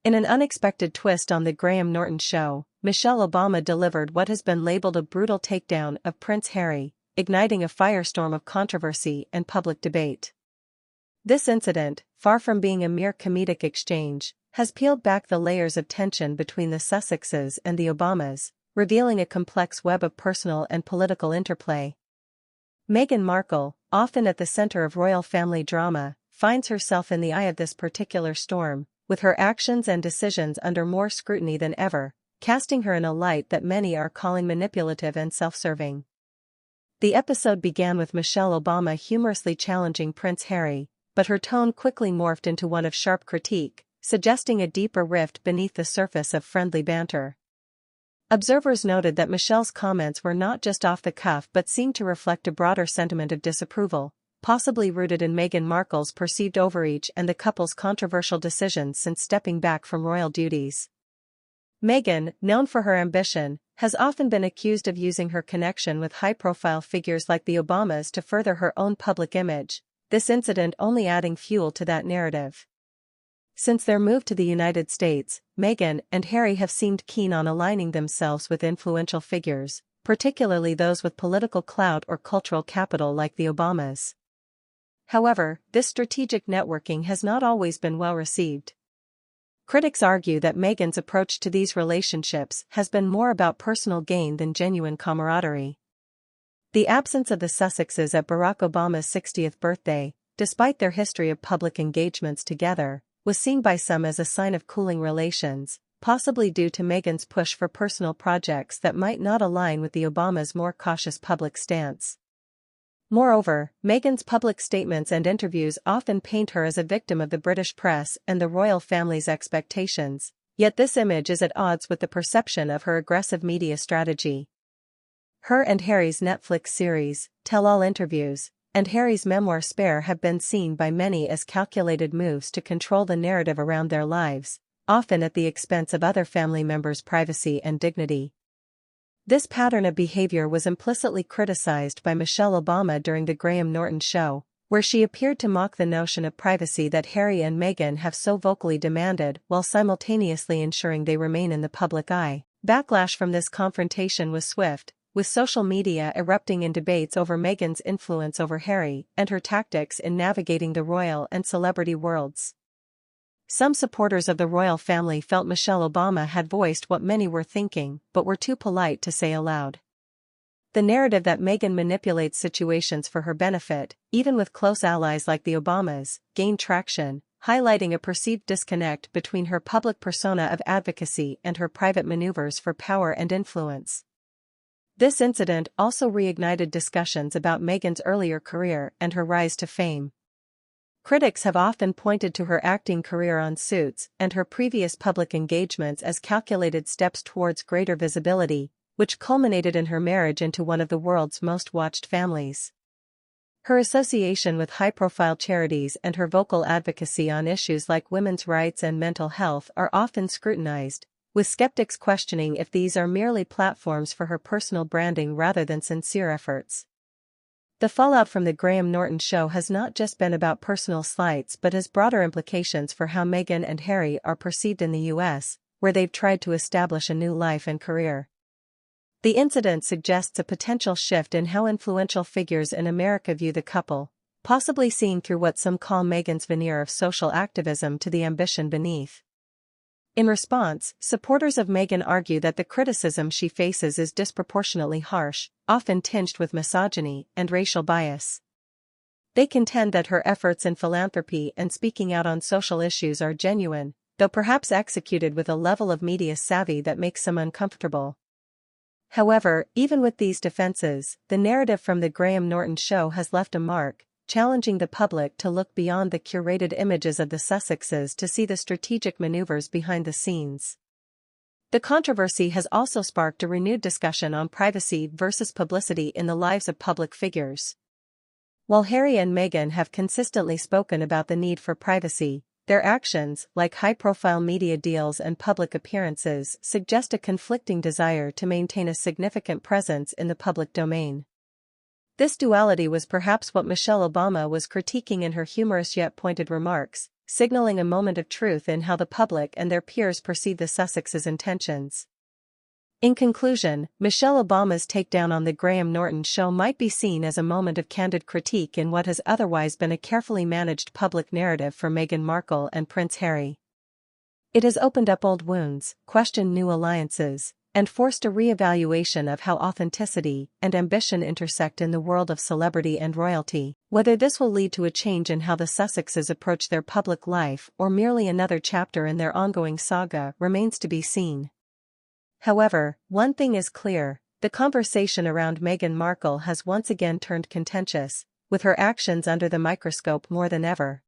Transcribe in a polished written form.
In an unexpected twist on the Graham Norton Show, Michelle Obama delivered what has been labeled a brutal takedown of Prince Harry, igniting a firestorm of controversy and public debate. This incident, far from being a mere comedic exchange, has peeled back the layers of tension between the Sussexes and the Obamas, revealing a complex web of personal and political interplay. Meghan Markle, often at the center of royal family drama, finds herself in the eye of this particular storm, with her actions and decisions under more scrutiny than ever, casting her in a light that many are calling manipulative and self-serving. The episode began with Michelle Obama humorously challenging Prince Harry, but her tone quickly morphed into one of sharp critique, suggesting a deeper rift beneath the surface of friendly banter. Observers noted that Michelle's comments were not just off the cuff but seemed to reflect a broader sentiment of disapproval, possibly rooted in Meghan Markle's perceived overreach and the couple's controversial decisions since stepping back from royal duties. Meghan, known for her ambition, has often been accused of using her connection with high-profile figures like the Obamas to further her own public image, this incident only adding fuel to that narrative. Since their move to the United States, Meghan and Harry have seemed keen on aligning themselves with influential figures, particularly those with political clout or cultural capital like the Obamas. However, this strategic networking has not always been well received. Critics argue that Meghan's approach to these relationships has been more about personal gain than genuine camaraderie. The absence of the Sussexes at Barack Obama's 60th birthday, despite their history of public engagements together, was seen by some as a sign of cooling relations, possibly due to Meghan's push for personal projects that might not align with the Obamas' more cautious public stance. Moreover, Meghan's public statements and interviews often paint her as a victim of the British press and the royal family's expectations, yet this image is at odds with the perception of her aggressive media strategy. Her and Harry's Netflix series, Tell-All Interviews, and Harry's memoir Spare have been seen by many as calculated moves to control the narrative around their lives, often at the expense of other family members' privacy and dignity. This pattern of behavior was implicitly criticized by Michelle Obama during the Graham Norton Show, where she appeared to mock the notion of privacy that Harry and Meghan have so vocally demanded while simultaneously ensuring they remain in the public eye. Backlash from this confrontation was swift, with social media erupting in debates over Meghan's influence over Harry and her tactics in navigating the royal and celebrity worlds. Some supporters of the royal family felt Michelle Obama had voiced what many were thinking but were too polite to say aloud. The narrative that Meghan manipulates situations for her benefit, even with close allies like the Obamas, gained traction, highlighting a perceived disconnect between her public persona of advocacy and her private maneuvers for power and influence. This incident also reignited discussions about Meghan's earlier career and her rise to fame. Critics have often pointed to her acting career on Suits and her previous public engagements as calculated steps towards greater visibility, which culminated in her marriage into one of the world's most watched families. Her association with high-profile charities and her vocal advocacy on issues like women's rights and mental health are often scrutinized, with skeptics questioning if these are merely platforms for her personal branding rather than sincere efforts. The fallout from the Graham Norton Show has not just been about personal slights but has broader implications for how Meghan and Harry are perceived in the US, where they've tried to establish a new life and career. The incident suggests a potential shift in how influential figures in America view the couple, possibly seeing through what some call Meghan's veneer of social activism to the ambition beneath. In response, supporters of Meghan argue that the criticism she faces is disproportionately harsh, often tinged with misogyny and racial bias. They contend that her efforts in philanthropy and speaking out on social issues are genuine, though perhaps executed with a level of media savvy that makes some uncomfortable. However, even with these defenses, the narrative from the Graham Norton Show has left a mark, challenging the public to look beyond the curated images of the Sussexes to see the strategic maneuvers behind the scenes. The controversy has also sparked a renewed discussion on privacy versus publicity in the lives of public figures. While Harry and Meghan have consistently spoken about the need for privacy, their actions, like high-profile media deals and public appearances, suggest a conflicting desire to maintain a significant presence in the public domain. This duality was perhaps what Michelle Obama was critiquing in her humorous yet pointed remarks, signaling a moment of truth in how the public and their peers perceive the Sussexes' intentions. In conclusion, Michelle Obama's takedown on the Graham Norton Show might be seen as a moment of candid critique in what has otherwise been a carefully managed public narrative for Meghan Markle and Prince Harry. It has opened up old wounds, questioned new alliances, and forced a re-evaluation of how authenticity and ambition intersect in the world of celebrity and royalty. Whether this will lead to a change in how the Sussexes approach their public life or merely another chapter in their ongoing saga remains to be seen. However, one thing is clear: the conversation around Meghan Markle has once again turned contentious, with her actions under the microscope more than ever.